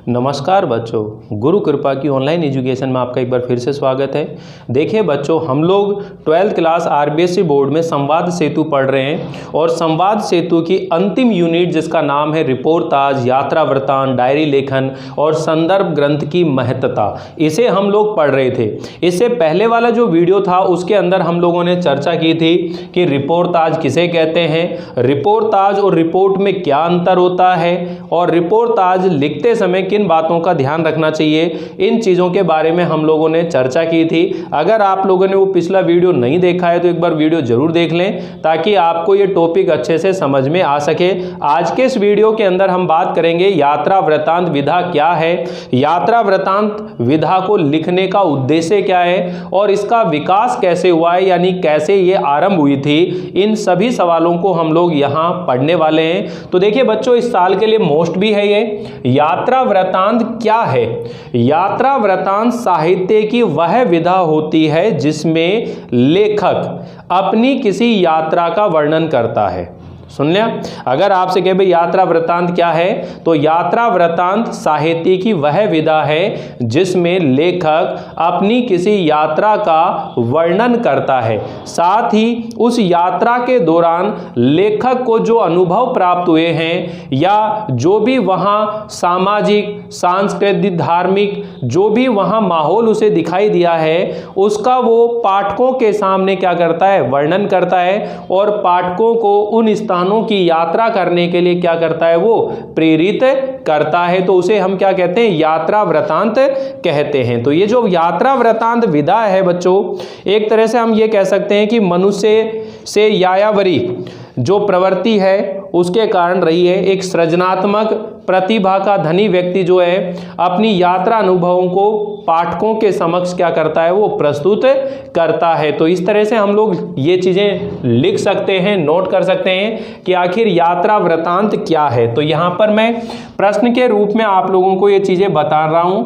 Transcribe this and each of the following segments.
नमस्कार बच्चों, गुरु कृपा की ऑनलाइन एजुकेशन में आपका एक बार फिर से स्वागत है। देखिए बच्चों, हम लोग 12th क्लास आरबीएसई बोर्ड में संवाद सेतु पढ़ रहे हैं और संवाद सेतु की अंतिम यूनिट जिसका नाम है रिपोर्टाज, यात्रा वृत्तांत, डायरी लेखन और संदर्भ ग्रंथ की महत्ता, इसे हम लोग पढ़ रहे थे। इससे पहले वाला जो वीडियो था उसके अंदर हम लोगों ने चर्चा की थी कि रिपोर्टाज किसे कहते हैं, रिपोर्टाज और रिपोर्ट में क्या अंतर होता है और रिपोर्टाज लिखते समय किन बातों का ध्यान रखना चाहिए। इन चीज़ों के बारे में हम लोगों ने चर्चा की थी। अगर आप लोगों ने वो पिछला वीडियो नहीं देखा है तो एक बार वीडियो जरूर देख लें ताकि आपको ये टॉपिक अच्छे से समझ में आ सके। आज के इस वीडियो के अंदर हम बात करेंगे यात्रा वृत्तांत विधा क्या है, यात्रा वृत्तांत विधा को लिखने का उद्देश्य क्या है और इसका विकास कैसे हुआ है, यानी कैसे ये आरंभ हुई थी। इन सभी सवालों को हम लोग यहाँ पढ़ने वाले हैं। तो देखिए बच्चों, इस साल के लिए मोस्ट भी है ये यात्रा वृत्तांत क्या है। यात्रा वृत्तांत साहित्य की वह विधा होती है जिसमें लेखक अपनी किसी यात्रा का वर्णन करता है। सुन लिया। अगर आपसे कहे भाई यात्रा वृत्तांत क्या है, तो यात्रा वृत्तांत साहित्य की वह विधा है जिसमें लेखक अपनी किसी यात्रा का वर्णन करता है, साथ ही उस यात्रा के दौरान लेखक को जो अनुभव प्राप्त हुए हैं या जो भी वहाँ सामाजिक, सांस्कृतिक, धार्मिक जो भी वहाँ माहौल उसे दिखाई दिया है उसका वो पाठकों के सामने क्या करता है, वर्णन करता है और पाठकों को उन स्थानों की यात्रा करने के लिए क्या करता है, वो प्रेरित करता है। तो उसे हम क्या कहते हैं, यात्रा वृत्तांत कहते हैं। तो ये जो यात्रा वृत्तांत विधा है बच्चों, एक तरह से हम ये कह सकते हैं कि मनुष्य से यायावरी जो प्रवृत्ति है उसके कारण रही है। एक सृजनात्मक प्रतिभा का धनी व्यक्ति जो है अपनी यात्रा अनुभवों को पाठकों के समक्ष क्या करता है, वो प्रस्तुत करता है। तो इस तरह से हम लोग ये चीजें लिख सकते हैं, नोट कर सकते हैं कि आखिर यात्रा वृत्तांत क्या है। तो यहां पर मैं प्रश्न के रूप में आप लोगों को ये चीजें बता रहा हूं।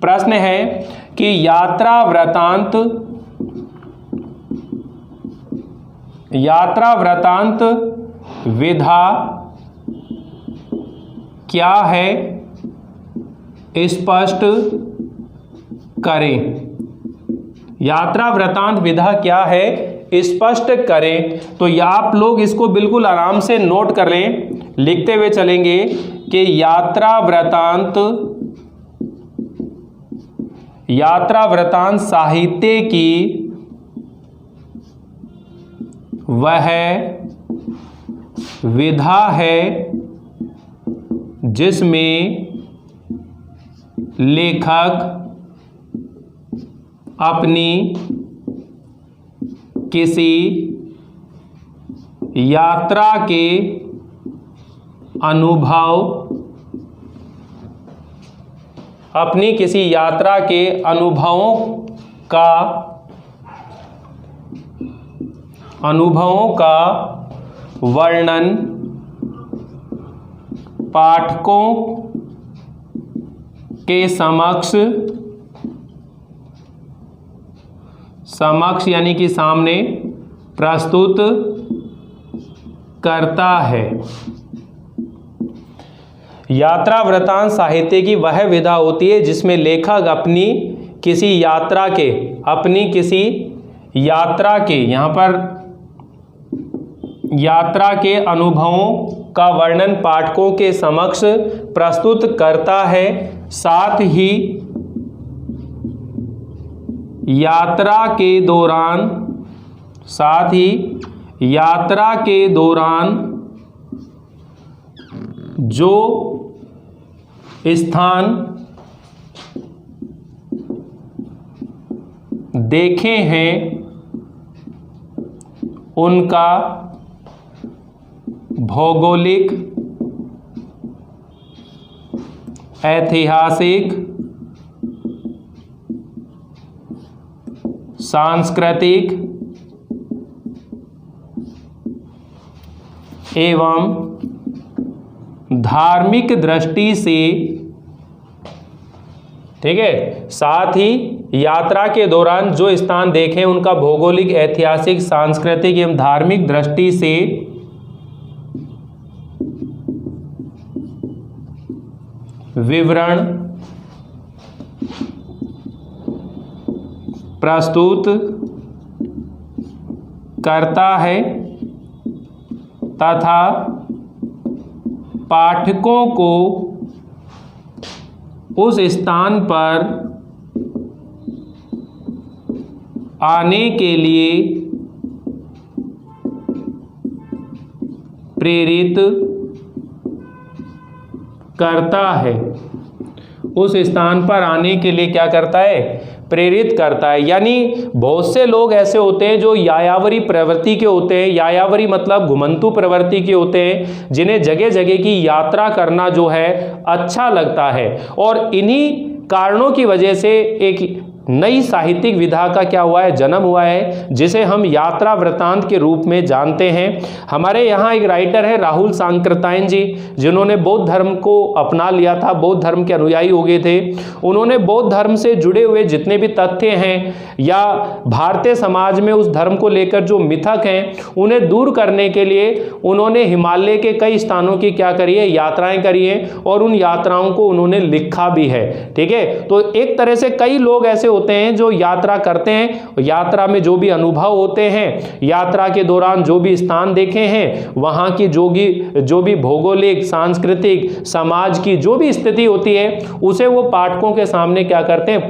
प्रश्न है कि यात्रा वृत्तांत विधा क्या है, स्पष्ट करें। यात्रा वृत्तांत विधा क्या है, स्पष्ट करें। तो आप लोग इसको बिल्कुल आराम से नोट कर लें, लिखते हुए चलेंगे कि यात्रा वृत्तांत साहित्य की वह विधा है जिसमें लेखक अपनी किसी यात्रा के अनुभवों का वर्णन पाठकों के समक्ष यानी कि सामने प्रस्तुत करता है। यात्रा वृत्तांत साहित्य की वह विधा होती है जिसमें लेखक अपनी किसी यात्रा के यहाँ पर यात्रा के अनुभवों का वर्णन पाठकों के समक्ष प्रस्तुत करता है, साथ ही यात्रा के दौरान जो स्थान देखे हैं उनका भौगोलिक, ऐतिहासिक, सांस्कृतिक एवं धार्मिक दृष्टि से, ठीक है, साथ ही यात्रा के दौरान जो स्थान देखें उनका भौगोलिक, ऐतिहासिक, सांस्कृतिक एवं धार्मिक दृष्टि से विवरण प्रस्तुत करता है तथा पाठकों को उस स्थान पर आने के लिए प्रेरित करता है। उस स्थान पर आने के लिए क्या करता है? प्रेरित करता है। यानी बहुत से लोग ऐसे होते हैं जो यायावरी प्रवृत्ति के होते हैं। यायावरी मतलब घुमंतु प्रवृत्ति के होते हैं, जिन्हें जगह जगह की यात्रा करना जो है अच्छा लगता है। और इन्हीं कारणों की वजह से एक नई साहित्यिक विधा का क्या हुआ है? जन्म हुआ है, जिसे हम यात्रा वृत्तांत के रूप में जानते हैं। हमारे यहाँ एक राइटर है राहुल सांकृत्यायन जी, जिन्होंने बौद्ध धर्म को अपना लिया था, बौद्ध धर्म के अनुयायी हो गए थे। उन्होंने बौद्ध धर्म से जुड़े हुए जितने भी तथ्य हैं या भारतीय समाज में उस धर्म को लेकर जो मिथक हैं, उन्हें दूर करने के लिए उन्होंने हिमालय के कई स्थानों की क्या करी है? यात्राएं करी हैं, और उन यात्राओं को उन्होंने लिखा भी है। ठीक है, तो एक तरह से कई लोग ऐसे होते हैं जो यात्रा करते हैं, यात्रा में जो भी अनुभव होते हैं, यात्रा के दौरान जो भी स्थान देखे हैं, वहां की जो भी भौगोलिक, सांस्कृतिक, समाज की जो भी स्थिति होती है, उसे वो पाठकों के सामने क्या करते हैं?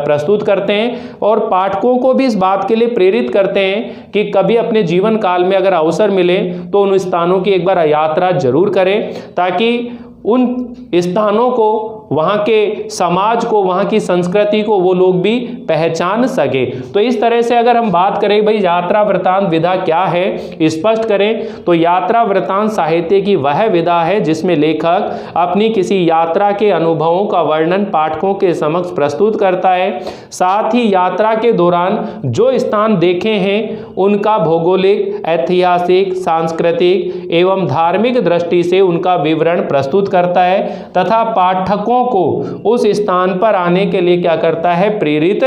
प्रस्तुत करते हैं, और पाठकों को भी इस बात के लिए प्रेरित करते हैं कि कभी अपने जीवन काल में अगर अवसर मिले तो उन स्थानों की एक बार यात्रा जरूर करें, ताकि उन स्थानों को, वहाँ के समाज को, वहाँ की संस्कृति को वो लोग भी पहचान सके। तो इस तरह से अगर हम बात करें भाई यात्रा वृत्तांत विधा क्या है, स्पष्ट करें तो यात्रा वृत्तांत साहित्य की वह विधा है जिसमें लेखक अपनी किसी यात्रा के अनुभवों का वर्णन पाठकों के समक्ष प्रस्तुत करता है। साथ ही यात्रा के दौरान जो स्थान देखे हैं उनका भौगोलिक, ऐतिहासिक, सांस्कृतिक एवं धार्मिक दृष्टि से उनका विवरण प्रस्तुत करता है, तथा पाठकों को उस स्थान पर आने के लिए क्या करता है? प्रेरित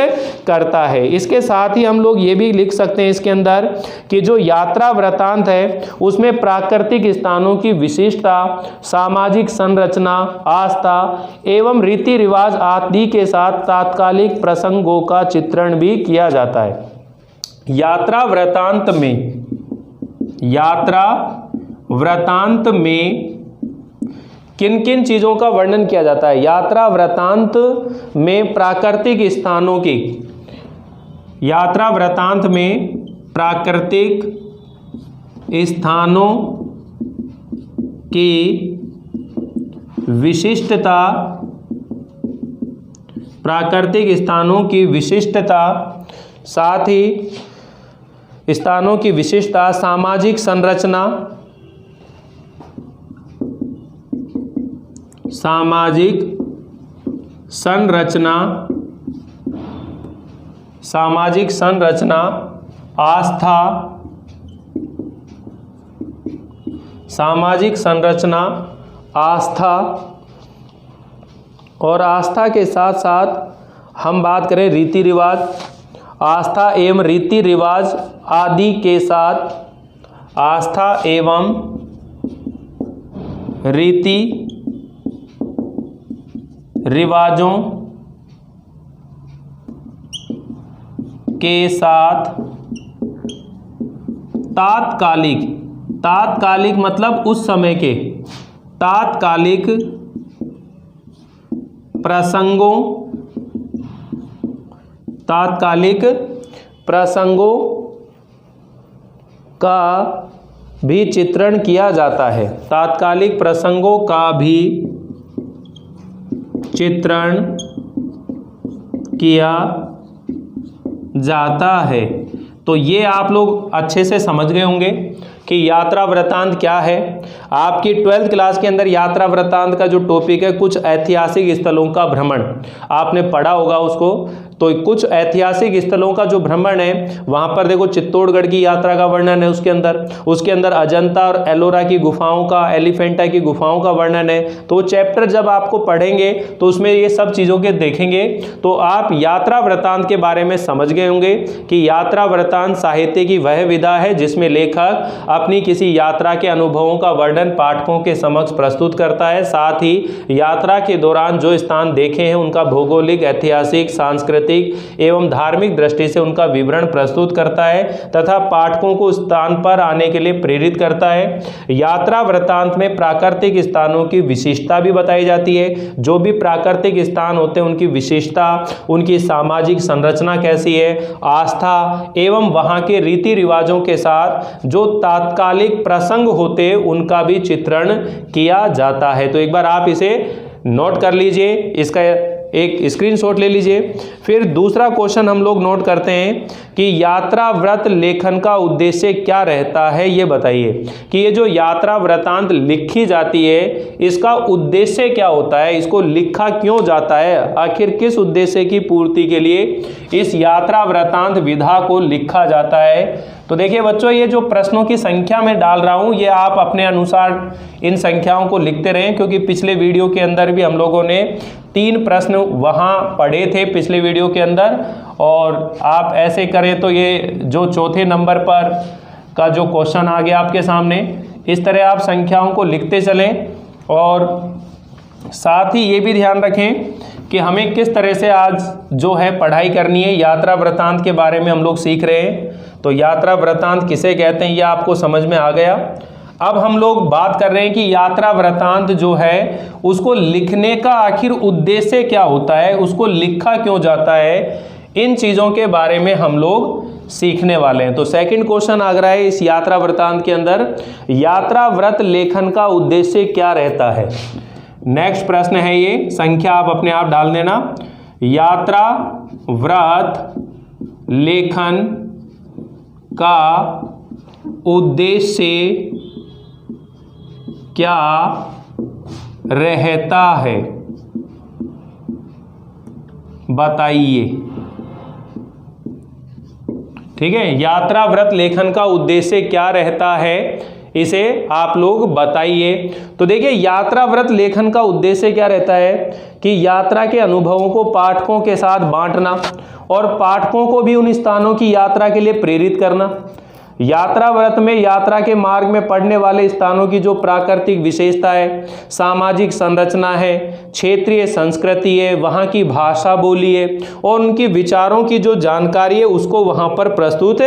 करता है। इसके साथ ही हम लोग ये भी लिख सकते हैं इसके अंदर कि जो यात्रा वृत्तांत है उसमें प्राकृतिक स्थानों की विशिष्टता, सामाजिक संरचना, आस्था एवं रीति रिवाज आदि के साथ तात्कालिक प्रसंगों का चित्रण भी किया जाता है। यात्रा वृत्तांत में किन किन चीज़ों का वर्णन किया जाता है? यात्रा वृत्तांत में प्राकृतिक स्थानों की, यात्रा वृत्तांत में प्राकृतिक स्थानों की विशिष्टता, प्राकृतिक स्थानों की विशिष्टता, साथ ही स्थानों की विशिष्टता, सामाजिक संरचना, सामाजिक संरचना, आस्था, सामाजिक संरचना, आस्था, और आस्था के साथ साथ हम बात करें रीति रिवाज, आस्था एवं रीति रिवाज आदि के साथ, आस्था एवं रीति रिवाजों के साथ तात्कालिक मतलब उस समय के तात्कालिक प्रसंगों का भी चित्रण किया जाता है। तात्कालिक प्रसंगों का भी चित्रण किया जाता है। तो ये आप लोग अच्छे से समझ गए होंगे कि यात्रा वृत्तांत क्या है। आपकी 12th क्लास के अंदर यात्रा वृत्तांत का जो टॉपिक है, कुछ ऐतिहासिक स्थलों का भ्रमण, आपने पढ़ा होगा उसको। तो कुछ ऐतिहासिक स्थलों का जो भ्रमण है, वहां पर देखो चित्तौड़गढ़ की यात्रा का वर्णन है उसके अंदर अजंता और एलोरा की गुफाओं का, एलिफेंटा की गुफाओं का वर्णन है। तो वो चैप्टर जब आपको पढ़ेंगे तो उसमें ये सब चीज़ों के देखेंगे, तो आप यात्रा वृत्तांत के बारे में समझ गए होंगे कि यात्रा वृत्तांत साहित्य की वह विधा है जिसमें लेखक अपनी किसी यात्रा के अनुभवों का वर्णन पाठकों के समक्ष प्रस्तुत करता है, साथ ही यात्रा के दौरान जो स्थान देखे हैं उनका भौगोलिक, ऐतिहासिक, सांस्कृतिक एवं धार्मिक दृष्टि से उनका विवरण प्रस्तुत करता है तथा पाठकों को स्थान पर आने के लिए प्रेरित करता है। यात्रा वृत्तांत में प्राकृतिक स्थानों की विशेषता भी बताई जाती है। जो भी प्राकृतिक स्थान होते हैं उनकी विशेषता, उनकी सामाजिक संरचना कैसी है, आस्था एवं वहां के रीति रिवाजों के साथ जो तात्कालिक प्रसंग होते हैं उनका भी चित्रण किया जाता है। तो एक बार आप इसे नोट कर लीजिए, इसका एक स्क्रीनशॉट ले लीजिए। फिर दूसरा क्वेश्चन हम लोग नोट करते हैं कि यात्रा व्रत लेखन का उद्देश्य क्या रहता है, ये बताइए कि ये जो यात्रा वृत्तांत लिखी जाती है इसका उद्देश्य क्या होता है, इसको लिखा क्यों जाता है, आखिर किस उद्देश्य की पूर्ति के लिए इस यात्रा वृत्तांत विधा को लिखा जाता है। तो देखिए बच्चों, ये जो प्रश्नों की संख्या मैं डाल रहा हूं ये आप अपने अनुसार इन संख्याओं को लिखते रहें, क्योंकि पिछले वीडियो के अंदर भी हम लोगों ने 3 प्रश्न वहां पढ़े थे पिछले वीडियो के अंदर, और आप ऐसे करें तो ये जो चौथे नंबर पर का जो क्वेश्चन आ गया आपके सामने, इस तरह आप संख्याओं को लिखते चलें। और साथ ही ये भी ध्यान रखें कि हमें किस तरह से आज जो है पढ़ाई करनी है। यात्रा वृत्तांत के बारे में हम लोग सीख रहे हैं, तो यात्रा वृत्तांत किसे कहते हैं ये आपको समझ में आ गया। अब हम लोग बात कर रहे हैं कि यात्रा वृत्तांत जो है उसको लिखने का आखिर उद्देश्य क्या होता है, उसको लिखा क्यों जाता है, इन चीज़ों के बारे में हम लोग सीखने वाले हैं। तो सेकंड क्वेश्चन आ रहा है इस यात्रा वृत्तांत के अंदर, यात्रा व्रत लेखन का उद्देश्य क्या रहता है। नेक्स्ट प्रश्न है ये, संख्या आप अपने आप डाल देना। यात्रा व्रत लेखन का उद्देश्य क्या रहता है, बताइए। ठीक है, यात्रा व्रत लेखन का उद्देश्य क्या रहता है, इसे आप लोग बताइए। तो देखिए, यात्रा व्रत लेखन का उद्देश्य क्या रहता है कि यात्रा के अनुभवों को पाठकों के साथ बांटना और पाठकों को भी उन स्थानों की यात्रा के लिए प्रेरित करना। यात्रा व्रत में यात्रा के मार्ग में पड़ने वाले स्थानों की जो प्राकृतिक विशेषता है, सामाजिक संरचना है, क्षेत्रीय संस्कृति है, वहाँ की भाषा बोली है और उनकी विचारों की जो जानकारी है उसको वहाँ पर प्रस्तुत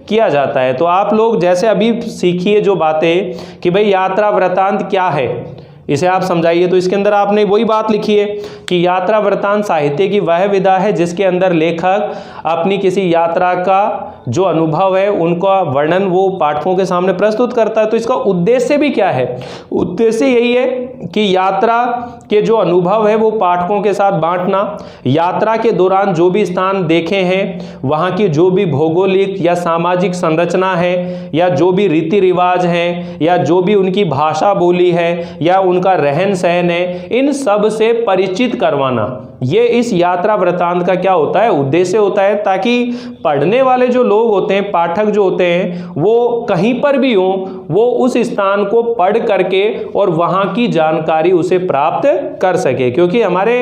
किया जाता है। तो आप लोग जैसे अभी सीखिए जो बातें कि भाई यात्रा वृत्तांत क्या है, इसे आप समझाइए। तो इसके अंदर आपने वही बात लिखी है कि यात्रा वृत्तांत साहित्य की वह विधा है जिसके अंदर लेखक अपनी किसी यात्रा का जो अनुभव है उनका वर्णन वो पाठकों के सामने प्रस्तुत करता है। तो इसका उद्देश्य भी क्या है, उद्देश्य यही है कि यात्रा के जो अनुभव है वो पाठकों के साथ बांटना, यात्रा के दौरान जो भी स्थान देखे हैं वहाँ की जो भी भौगोलिक या सामाजिक संरचना है या जो भी रीति रिवाज हैं या जो भी उनकी भाषा बोली है या उनका रहन सहन है, इन सब से परिचित करवाना, ये इस यात्रा वृत्तांत का क्या होता है, उद्देश्य होता है, ताकि पढ़ने वाले जो लोग होते हैं, पाठक जो होते हैं, वो कहीं पर भी हों वो उस स्थान को पढ़ करके और वहाँ की जानकारी उसे प्राप्त कर सके। क्योंकि हमारे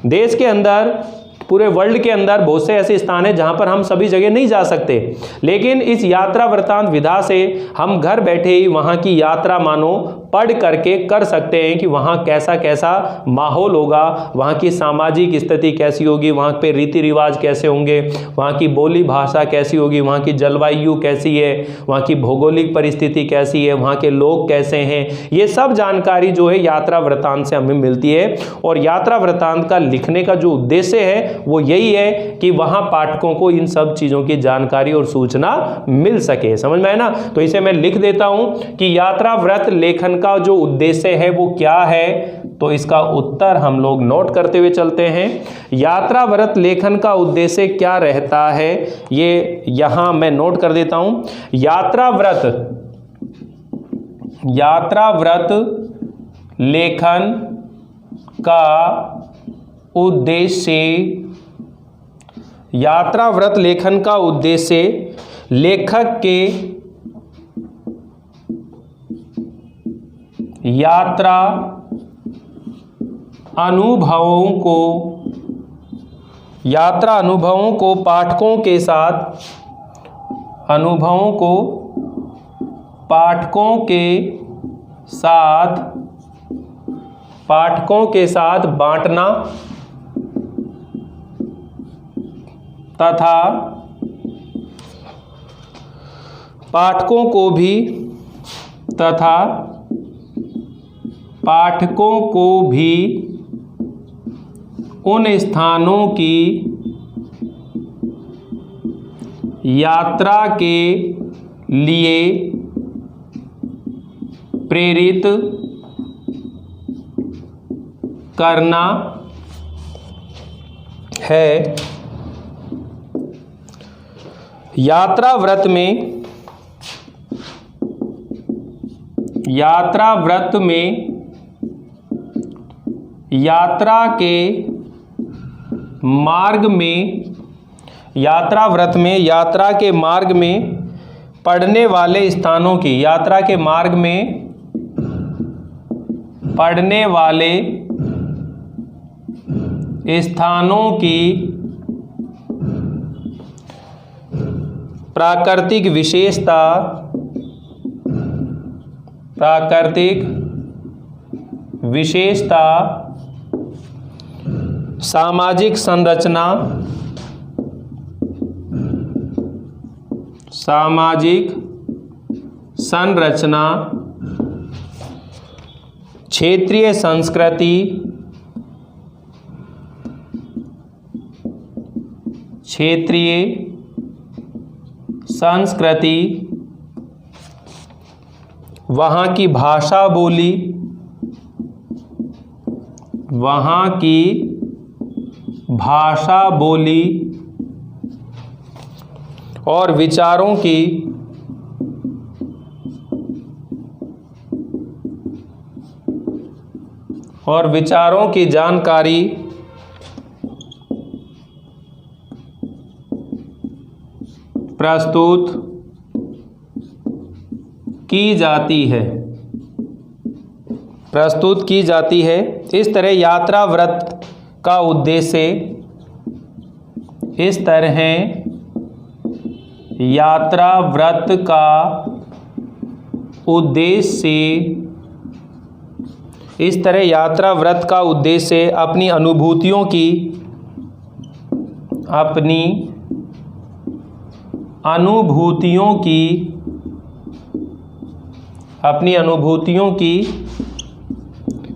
देश के अंदर, पूरे वर्ल्ड के अंदर बहुत से ऐसे स्थान हैं जहाँ पर हम सभी जगह नहीं जा सकते, लेकिन इस यात्रा वृत्तांत विधा से हम घर बैठे ही वहाँ की यात्रा मानो पढ़ करके कर सकते हैं कि वहाँ कैसा कैसा माहौल होगा, वहाँ की सामाजिक स्थिति कैसी होगी, वहाँ पे रीति रिवाज कैसे होंगे, वहाँ की बोली भाषा कैसी होगी, वहाँ की जलवायु कैसी है, वहाँ की भौगोलिक परिस्थिति कैसी है, वहाँ के लोग कैसे हैं, ये सब जानकारी जो है यात्रा वृत्तांत से हमें मिलती है। और यात्रा वृत्तांत का लिखने का जो उद्देश्य है वो यही है कि वहाँ पाठकों को इन सब चीज़ों की जानकारी और सूचना मिल सके। समझ में है ना। तो इसे मैं लिख देता हूँ कि यात्रा व्रत लेखन का जो उद्देश्य है वो क्या है। तो इसका उत्तर हम लोग नोट करते हुए चलते हैं। यात्रा व्रत लेखन का उद्देश्य क्या रहता है ये यहाँ मैं नोट कर देता हूँ। यात्रा व्रत लेखन का उद्देश्य यात्रा व्रत लेखन का उद्देश्य लेखक के यात्रा अनुभवों को पाठकों के साथ बांटना तथा पाठकों को भी उन स्थानों की यात्रा के लिए प्रेरित करना है। यात्रा व्रत में यात्रा के मार्ग में पड़ने वाले स्थानों की प्राकृतिक विशेषता, सामाजिक संरचना, क्षेत्रीय संस्कृति, वहाँ की भाषा बोली और विचारों की जानकारी प्रस्तुत की जाती है। इस तरह यात्रा व्रत का उद्देश्य अपनी अनुभूतियों की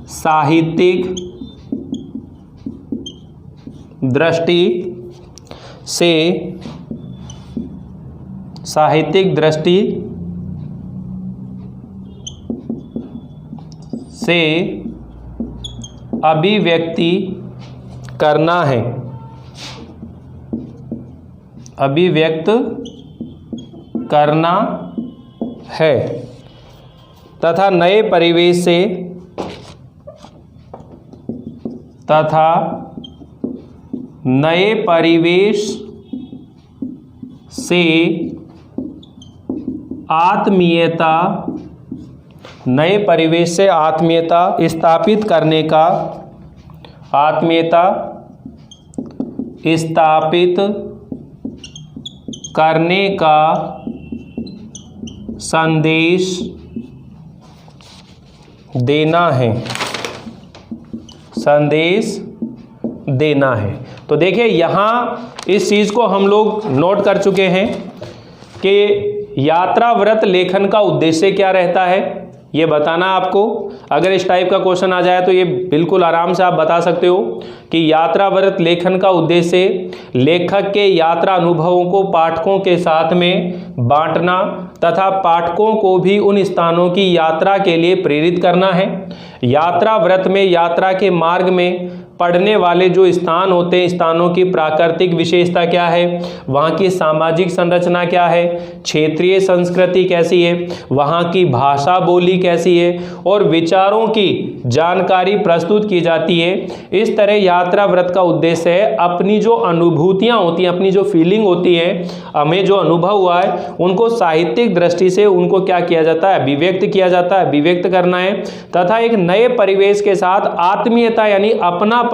साहित्यिक दृष्टि से अभिव्यक्त करना है तथा नए परिवेश से आत्मीयता स्थापित करने का संदेश देना है। तो देखिए यहाँ इस चीज़ को हम लोग नोट कर चुके हैं कि यात्रा व्रत लेखन का उद्देश्य क्या रहता है, ये बताना आपको। अगर इस टाइप का क्वेश्चन आ जाए तो ये बिल्कुल आराम से आप बता सकते हो कि यात्रा व्रत लेखन का उद्देश्य लेखक के यात्रा अनुभवों को पाठकों के साथ में बांटना तथा पाठकों को भी उन स्थानों की यात्रा के लिए प्रेरित करना है। यात्रा व्रत में यात्रा के मार्ग में पढ़ने वाले जो स्थान होते हैं, स्थानों की प्राकृतिक विशेषता क्या है, वहाँ की सामाजिक संरचना क्या है, क्षेत्रीय संस्कृति कैसी है, वहाँ की भाषा बोली कैसी है और विचारों की जानकारी प्रस्तुत की जाती है। इस तरह यात्रा व्रत का उद्देश्य है अपनी जो अनुभूतियाँ होती हैं, अपनी जो फीलिंग होती है, हमें जो अनुभव हुआ है, उनको साहित्यिक दृष्टि से उनको क्या किया जाता है, अभिव्यक्त किया जाता है, अभिव्यक्त करना है तथा एक नए परिवेश के साथ आत्मीयता यानी अपनापन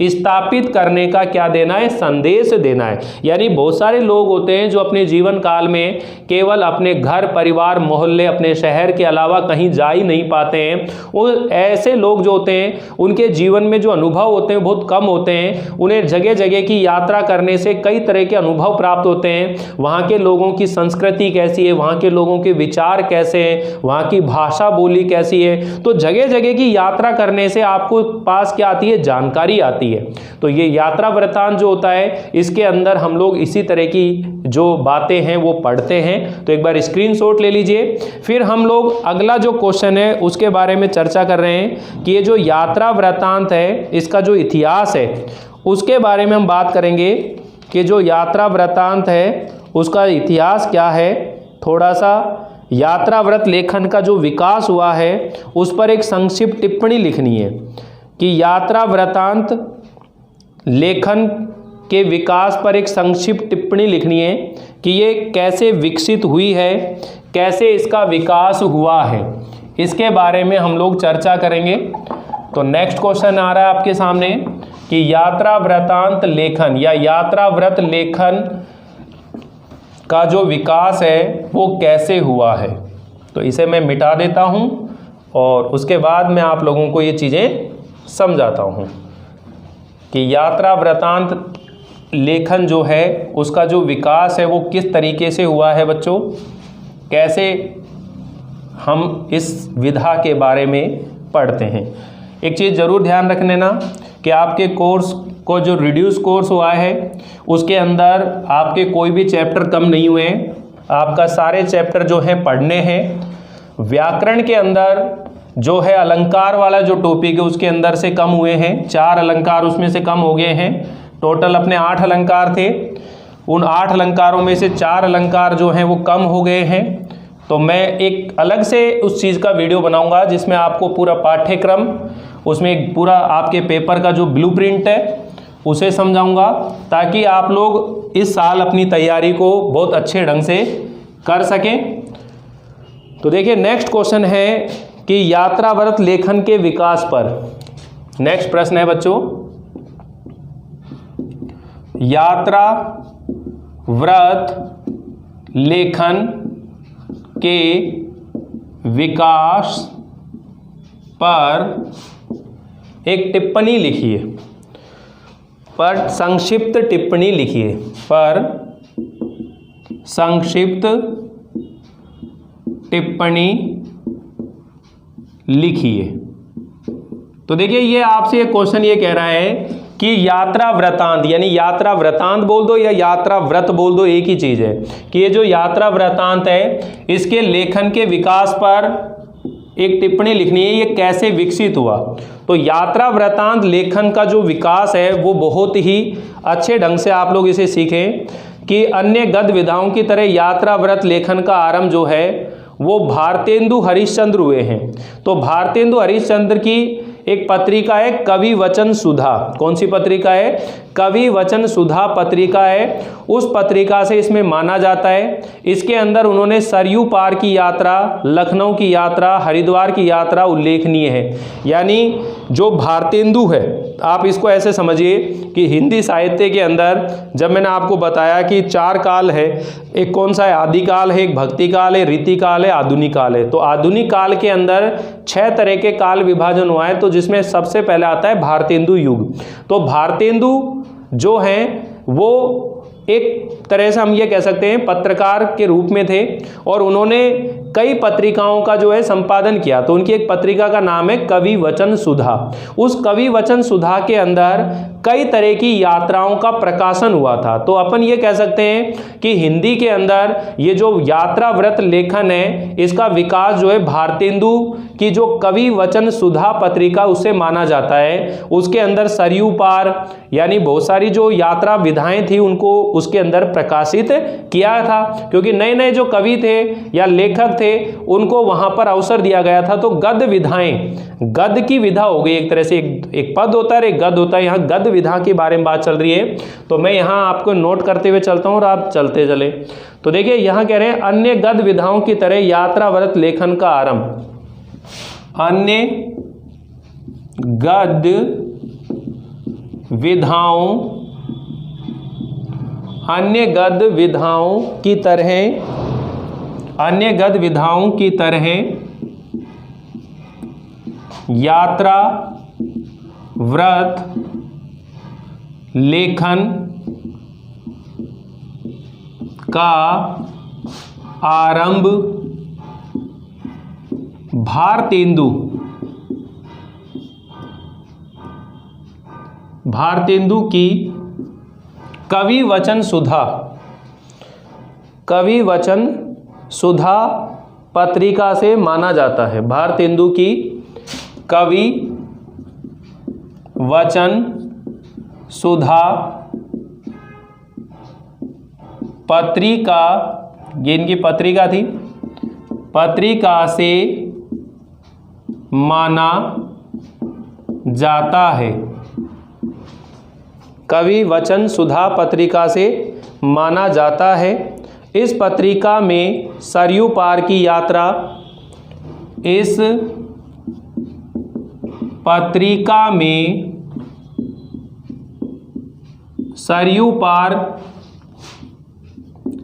स्थापित करने का क्या देना है, संदेश देना है। यानी बहुत सारे लोग होते हैं जो अपने जीवन काल में केवल अपने घर परिवार मोहल्ले अपने शहर के अलावा कहीं जा ही नहीं पाते हैं। वो ऐसे लोग जो होते हैं उनके जीवन में जो अनुभव होते हैं बहुत कम होते हैं। उन्हें जगह जगह की यात्रा करने से कई तरह के अनुभव प्राप्त होते हैं। वहाँ के लोगों की संस्कृति कैसी है, वहाँ के लोगों के विचार कैसे हैं, वहाँ की भाषा बोली कैसी है। तो जगह जगह की यात्रा करने से आपको पास क्या आती है, जानकारी आती है। तो ये यात्रा वृत्तांत जो होता है इसके अंदर हम लोग इसी तरह की जो बातें हैं वो पढ़ते हैं। तो एक बार स्क्रीनशॉट ले लीजिए। फिर हम लोग अगला जो क्वेश्चन है उसके बारे में चर्चा कर रहे हैं कि ये जो यात्रा वृत्तांत है इसका जो इतिहास है उसके बारे में हम बात करेंगे कि जो यात्रा वृत्तांत है उसका इतिहास क्या है। थोड़ा सा यात्रा व्रत लेखन का जो विकास हुआ है उस पर एक संक्षिप्त टिप्पणी लिखनी है कि यात्रा वृत्तांत लेखन के विकास पर एक संक्षिप्त टिप्पणी लिखनी है कि ये कैसे विकसित हुई है, कैसे इसका विकास हुआ है, इसके बारे में हम लोग चर्चा करेंगे। तो नेक्स्ट क्वेश्चन आ रहा है आपके सामने कि यात्रा वृत्तांत लेखन या यात्रा व्रत लेखन का जो विकास है वो कैसे हुआ है। तो इसे मैं मिटा देता हूँ और उसके बाद मैं आप लोगों को ये चीज़ें समझाता हूँ कि यात्रा वृत्तांत लेखन जो है उसका जो विकास है वो किस तरीके से हुआ है बच्चों, कैसे हम इस विधा के बारे में पढ़ते हैं। एक चीज़ ज़रूर ध्यान रख लेना कि आपके कोर्स को जो रिड्यूस कोर्स हुआ है उसके अंदर आपके कोई भी चैप्टर कम नहीं हुए हैं। आपका सारे चैप्टर जो हैं पढ़ने हैं। व्याकरण के अंदर जो है अलंकार वाला जो टॉपिक है उसके अंदर से कम हुए हैं, 4 अलंकार उसमें से कम हो गए हैं। टोटल अपने 8 अलंकार थे, उन 8 अलंकारों में से 4 अलंकार जो हैं वो कम हो गए हैं। तो मैं एक अलग से उस चीज़ का वीडियो बनाऊंगा जिसमें आपको पूरा पाठ्यक्रम, उसमें एक पूरा आपके पेपर का जो ब्लूप्रिंट है उसे समझाऊंगा ताकि आप लोग इस साल अपनी तैयारी को बहुत अच्छे ढंग से कर सकें। तो देखिए नेक्स्ट क्वेश्चन है कि यात्रा व्रत लेखन के विकास पर। नेक्स्ट प्रश्न है बच्चों, यात्रा व्रत लेखन के विकास पर एक टिप्पणी लिखिए, पर संक्षिप्त टिप्पणी लिखिए, पर संक्षिप्त टिप्पणी लिखिए। तो देखिए ये आपसे एक क्वेश्चन ये कह रहा है कि यात्रा वृत्तांत यानी यात्रा वृत्तांत बोल दो या यात्रा व्रत बोल दो, एक ही चीज है कि ये जो यात्रा वृत्तांत है इसके लेखन के विकास पर एक टिप्पणी लिखनी है, ये कैसे विकसित हुआ। तो यात्रा वृत्तांत लेखन का जो विकास है वो बहुत ही अच्छे ढंग से आप लोग इसे सीखें कि अन्य गद्य विधाओं की तरह यात्रा व्रत लेखन का आरंभ जो है वो भारतेंदु हरिश्चंद्र हुए हैं। तो भारतेंदु हरिश्चंद्र की एक पत्रिका है कवि वचन सुधा। कौन सी पत्रिका है? कवि वचन सुधा पत्रिका है। उस पत्रिका से इसमें माना जाता है। इसके अंदर उन्होंने सरयू पार की यात्रा, लखनऊ की यात्रा, हरिद्वार की यात्रा उल्लेखनीय है। यानी जो भारतेंदु है, आप इसको ऐसे समझिए कि हिंदी साहित्य के अंदर जब मैंने आपको बताया कि 4 काल है, एक कौन सा है? आदिकाल है, एक भक्ति काल है, रीति काल है, आधुनिक काल है। तो आधुनिक काल के अंदर 6 तरह के काल विभाजन हुआ है, तो जिसमें सबसे पहले आता है भारतेंदु युग। तो भारतेंदु जो हैं वो एक तरह से हम ये कह सकते हैं पत्रकार के रूप में थे और उन्होंने कई पत्रिकाओं का जो है संपादन किया। तो उनकी एक पत्रिका का नाम है कवि वचन सुधा। उस कवि वचन सुधा के अंदर कई तरह की यात्राओं का प्रकाशन हुआ था। तो अपन ये कह सकते हैं कि हिंदी के अंदर ये जो यात्रा व्रत लेखन है, इसका विकास जो है भारतेंदु की जो कवि वचन सुधा पत्रिका उससे माना जाता है। उसके अंदर सरयू पार यानी बहुत सारी जो यात्रा विधाएं थी उनको उसके अंदर प्रकाशित किया था, क्योंकि नए नए जो कवि थे या लेखक थे उनको वहां पर अवसर दिया गया था। तो गद्य विधाएं, गद्य की विधा हो गई एक तरह से, एक पद होता है एक गद्य होता है, यहाँ गद्य विधा के बारे में बात चल रही है। तो मैं यहाँ आपको नोट करते हुए चलता हूँ और आप चलते चले। तो देखिए यहाँ कह रहे हैं अन्य गद्य विधाओं की तरह यात्रा व्रत लेखन का आरंभ, अन्य गद्य विधाओं, अन्य गद्य विधाओं की तरह, अन्य गद्य विधाओं की तरह यात्रा व्रत लेखन का आरंभ भारतेंदु की कवि वचन सुधा पत्रिका से माना जाता है। भारतेंदु की कवि वचन सुधा पत्रिका, ये इनकी पत्रिका थी, पत्रिका से माना जाता है। कवि वचन सुधा पत्रिका से माना जाता है। इस पत्रिका में सरयू पार की यात्रा, इस पत्रिका में सरयू पार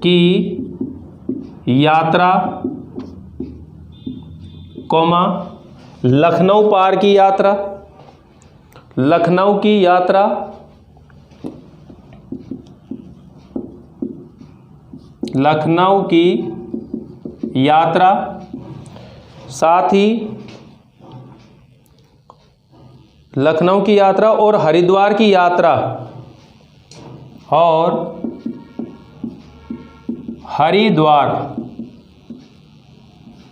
की यात्रा, कोमा लखनऊ पार की यात्रा, लखनऊ की यात्रा, लखनऊ की यात्रा, साथ ही लखनऊ की यात्रा और हरिद्वार की यात्रा, और हरिद्वार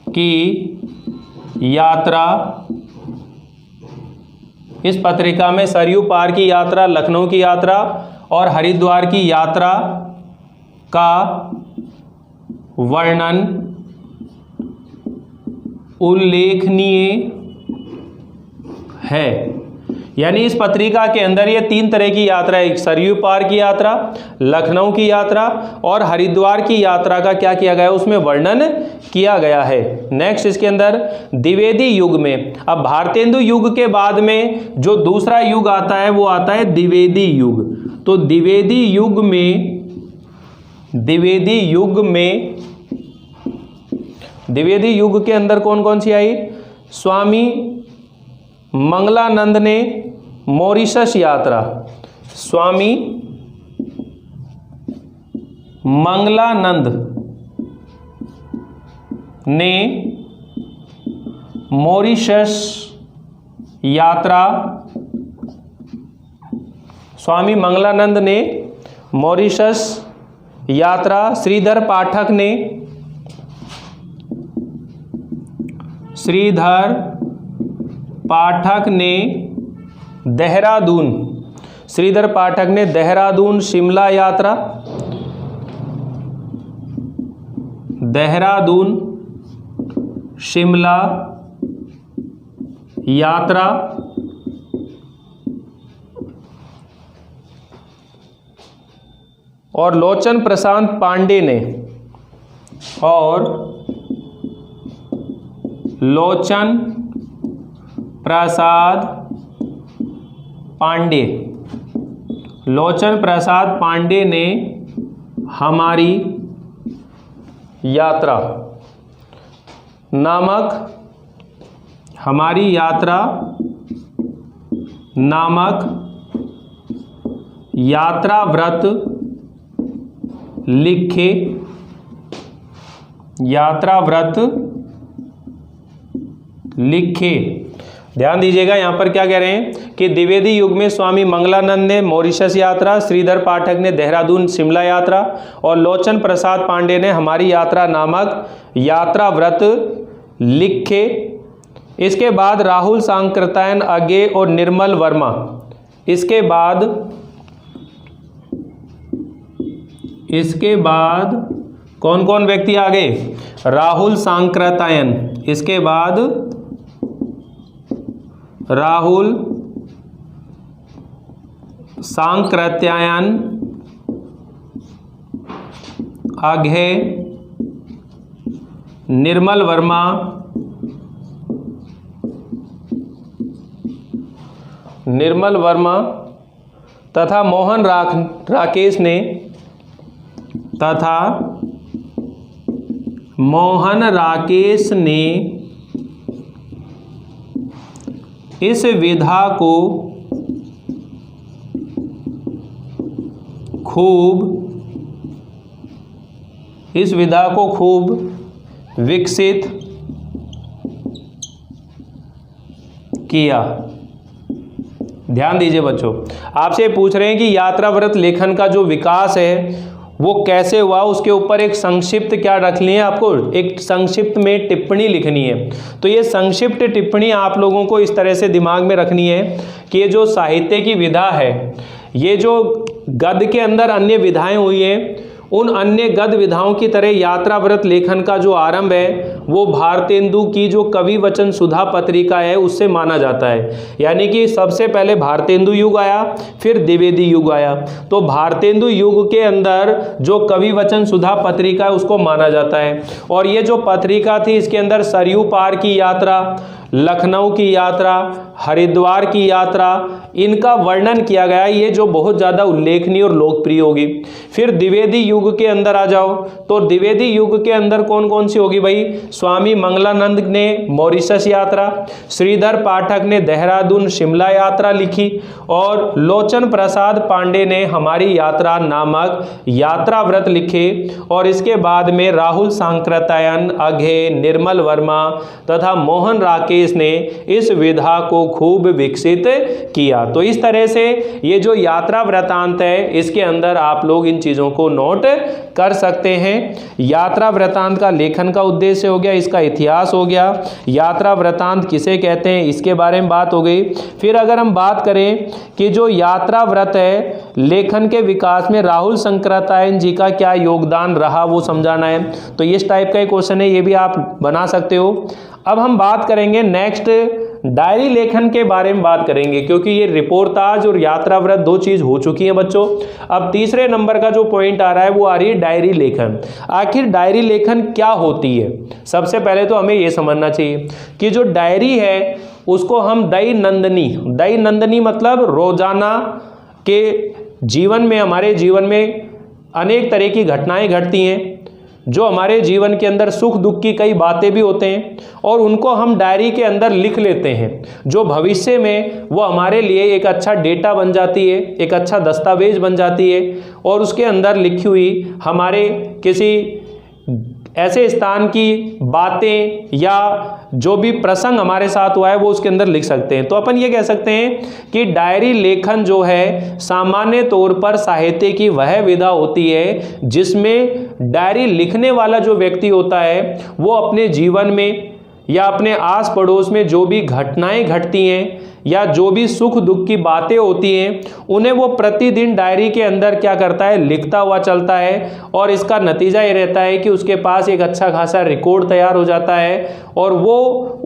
की यात्रा। इस पत्रिका में सरयू पार की यात्रा, लखनऊ की यात्रा और हरिद्वार की यात्रा का वर्णन उल्लेखनीय है। यानी इस पत्रिका के अंदर ये तीन तरह की यात्रा, एक सरयू पार की यात्रा, लखनऊ की यात्रा और हरिद्वार की यात्रा का क्या किया गया, उसमें वर्णन किया गया है। नेक्स्ट इसके अंदर द्विवेदी युग में, अब भारतेंदु युग के बाद में जो दूसरा युग आता है वो आता है द्विवेदी युग। तो द्विवेदी युग में, द्विवेदी युग के अंदर कौन कौन सी आई, स्वामी मंगलानंद ने मॉरिशस यात्रा, स्वामी मंगलानंद ने मॉरिशस यात्रा, स्वामी मंगलानंद ने मॉरिशस यात्रा, श्रीधर पाठक ने देहरादून, श्रीधर पाठक ने देहरादून शिमला यात्रा, देहरादून शिमला यात्रा, और लोचन प्रशांत पांडे ने, और लोचन प्रसाद पांडे, लोचन प्रसाद पांडे ने हमारी यात्रा नामक, हमारी यात्रा नामक यात्रा व्रत लिखे, यात्रा व्रत लिखे, ध्यान दीजिएगा, यहाँ पर क्या कह रहे हैं कि द्विवेदी युग में स्वामी मंगलानंद ने मॉरिशस यात्रा, श्रीधर पाठक ने देहरादून शिमला यात्रा और लोचन प्रसाद पांडे ने हमारी यात्रा नामक यात्रा व्रत लिखे। इसके बाद राहुल सांकृत्यायन अज्ञे और निर्मल वर्मा, इसके बाद कौन कौन व्यक्ति आ गए? राहुल सांकृत्यायन, इसके बाद राहुल सांकृत्यायन अज्ञे, निर्मल वर्मा, तथा मोहन राकेश ने इस विधा को खूब विकसित किया। ध्यान दीजिए बच्चों, आपसे पूछ रहे हैं कि यात्रा व्रत लेखन का जो विकास है वो कैसे हुआ, उसके ऊपर एक संक्षिप्त क्या रखनी है, आपको एक संक्षिप्त में टिप्पणी लिखनी है। तो ये संक्षिप्त टिप्पणी आप लोगों को इस तरह से दिमाग में रखनी है कि ये जो साहित्य की विधा है, ये जो गद्य के अंदर अन्य विधाएं हुई हैं, उन अन्य गद्य विधाओं की तरह यात्रा व्रत लेखन का जो आरंभ है वो भारतेंदु की जो कवि वचन सुधा पत्रिका है उससे माना जाता है। यानी कि सबसे पहले भारतेंदु युग आया, फिर द्विवेदी युग आया। तो भारतेंदु युग के अंदर जो कवि वचन सुधा पत्रिका है उसको माना जाता है। और ये जो पत्रिका थी इसके अंदर सरयू पार की यात्रा, लखनऊ की यात्रा, हरिद्वार की यात्रा, इनका वर्णन किया गया है, ये जो बहुत ज़्यादा उल्लेखनीय और लोकप्रिय होगी। फिर द्विवेदी युग के अंदर आ जाओ, तो द्विवेदी युग के अंदर कौन कौन सी होगी भाई? स्वामी मंगलानंद ने मॉरिशस यात्रा, श्रीधर पाठक ने देहरादून शिमला यात्रा लिखी और लोचन प्रसाद पांडे ने हमारी यात्रा नामक यात्रा व्रत लिखे। और इसके बाद में राहुल सांकृत्यायन अज्ञे, निर्मल वर्मा तथा मोहन राकेश ने इस विधा को खूब विकसित किया। तो इस तरह से ये जो यात्रा वृतांत है इसके अंदर आप लोग इन चीजों को नोट कर सकते हैं। यात्रा वृतांत का लेखन का उद्देश्य हो गया, इसका इतिहास हो गया, यात्रा वृतांत किसे कहते हैं इसके बारे में बात हो गई। फिर अगर हम बात करें कि जो यात्रा व्रत है लेखन के विकास में राहुल सांकृत्यायन जी का क्या योगदान रहा वो समझाना है। तो इस टाइप का एक क्वेश्चन है, ये भी आप बना सकते हो। अब हम बात करेंगे नेक्स्ट डायरी लेखन के बारे में बात करेंगे, क्योंकि ये रिपोर्टाज और यात्रा व्रत दो चीज हो चुकी है बच्चों। अब तीसरे नंबर का जो पॉइंट आ रहा है वो आ रही है डायरी लेखन। आखिर डायरी लेखन क्या होती है? सबसे पहले तो हमें ये समझना चाहिए कि जो डायरी है उसको हम दैनंदिनी मतलब रोजाना के जीवन में, हमारे जीवन में अनेक तरह की घटनाएं घटती हैं, जो हमारे जीवन के अंदर सुख दुख की कई बातें भी होते हैं और उनको हम डायरी के अंदर लिख लेते हैं, जो भविष्य में वो हमारे लिए एक अच्छा डेटा बन जाती है, एक अच्छा दस्तावेज बन जाती है। और उसके अंदर लिखी हुई हमारे किसी ऐसे स्थान की बातें या जो भी प्रसंग हमारे साथ हुआ है वो उसके अंदर लिख सकते हैं। तो अपन ये कह सकते हैं कि डायरी लेखन जो है सामान्य तौर पर साहित्य की वह विधा होती है जिसमें डायरी लिखने वाला जो व्यक्ति होता है वो अपने जीवन में या अपने आस पड़ोस में जो भी घटनाएं घटती हैं या जो भी सुख दुख की बातें होती हैं उन्हें वो प्रतिदिन डायरी के अंदर क्या करता है, लिखता हुआ चलता है। और इसका नतीजा ये रहता है कि उसके पास एक अच्छा खासा रिकॉर्ड तैयार हो जाता है और वो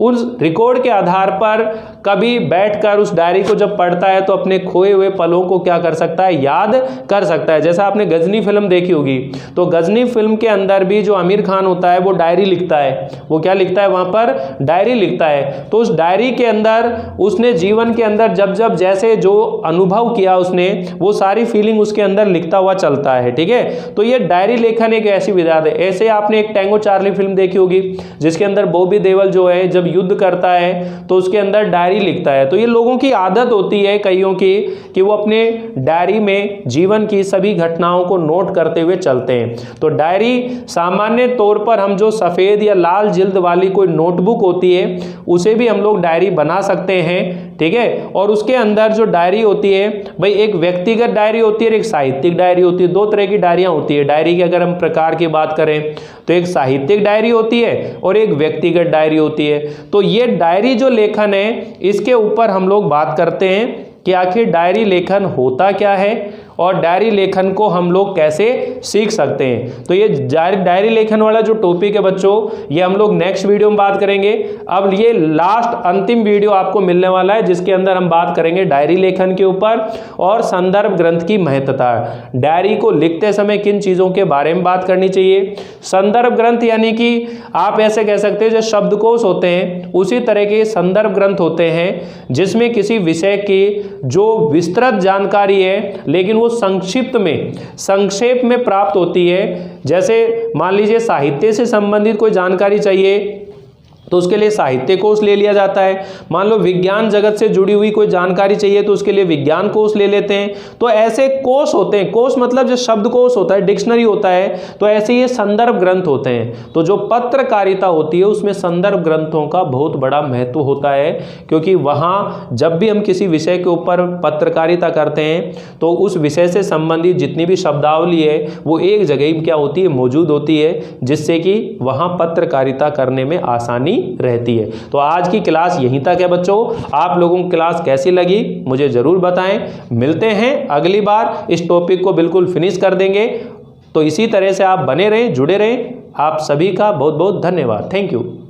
उस रिकॉर्ड के आधार पर कभी बैठकर उस डायरी को जब पढ़ता है तो अपने खोए हुए पलों को क्या कर सकता है, याद कर सकता है। जैसा आपने गजनी फिल्म देखी होगी, तो गजनी फिल्म के अंदर भी जो आमिर खान होता है वो डायरी लिखता है। वो क्या लिखता है? वहाँ पर डायरी लिखता है। तो उस डायरी के अंदर उसने जीवन के अंदर जब जब जैसे जो अनुभव किया उसने, वो सारी फीलिंग उसके अंदर लिखता हुआ चलता है। ठीक है, तो ये डायरी लेखन एक ऐसी विधा है। ऐसे आपने एक टैंगो चार्ली फिल्म देखी होगी, जिसके अंदर बॉबी देओल जो है जब युद्ध करता है तो उसके अंदर डायरी लिखता है। तो ये लोगों की आदत होती है कईयों की कि वो अपने डायरी में जीवन की सभी घटनाओं को नोट करते हुए चलते हैं। तो डायरी सामान्य तौर पर हम जो सफेद या लाल जिल्द वाली कोई नोटबुक होती है उसे भी हम लोग डायरी बना सकते हैं। ठीक है, और उसके अंदर जो डायरी होती है भाई, एक व्यक्तिगत डायरी होती है और एक साहित्यिक डायरी होती है। दो तरह की डायरियां होती है। डायरी की अगर हम प्रकार की बात करें तो एक साहित्यिक डायरी होती है और एक व्यक्तिगत डायरी होती है। तो ये डायरी जो लेखन है, इसके ऊपर हम लोग बात करते हैं कि आखिर डायरी लेखन होता क्या है और डायरी लेखन को हम लोग कैसे सीख सकते हैं। तो ये डायरी लेखन वाला जो टॉपिक है बच्चों, ये हम लोग नेक्स्ट वीडियो में बात करेंगे। अब ये लास्ट अंतिम वीडियो आपको मिलने वाला है, जिसके अंदर हम बात करेंगे डायरी लेखन के ऊपर और संदर्भ ग्रंथ की महत्ता। डायरी को लिखते समय किन चीज़ों के बारे में बात करनी चाहिए। संदर्भ ग्रंथ यानी कि आप ऐसे कह सकते हैं जो शब्दकोश होते हैं, उसी तरह के संदर्भ ग्रंथ होते हैं जिसमें किसी विषय की जो विस्तृत जानकारी है लेकिन वो संक्षेप में प्राप्त होती है। जैसे मान लीजिए साहित्य से संबंधित कोई जानकारी चाहिए तो उसके लिए साहित्य कोश ले लिया जाता है। मान लो विज्ञान जगत से जुड़ी हुई कोई जानकारी चाहिए तो उसके लिए विज्ञान कोश ले लेते हैं। तो ऐसे कोश होते हैं। कोश मतलब जो शब्दकोश होता है, डिक्शनरी होता है, तो ऐसे ये संदर्भ ग्रंथ होते हैं। तो जो पत्रकारिता होती है उसमें संदर्भ ग्रंथों का बहुत बड़ा महत्व होता है, क्योंकि वहाँ जब भी हम किसी विषय के ऊपर पत्रकारिता करते हैं तो उस विषय से संबंधित जितनी भी शब्दावली है वो एक जगह क्या होती है, मौजूद होती है, जिससे कि वहाँ पत्रकारिता करने में आसानी रहती है। तो आज की क्लास यहीं तक है बच्चों। आप लोगों को क्लास कैसी लगी मुझे जरूर बताएं। मिलते हैं अगली बार, इस टॉपिक को बिल्कुल फिनिश कर देंगे। तो इसी तरह से आप बने रहें, जुड़े रहें। आप सभी का बहुत बहुत धन्यवाद। Thank you.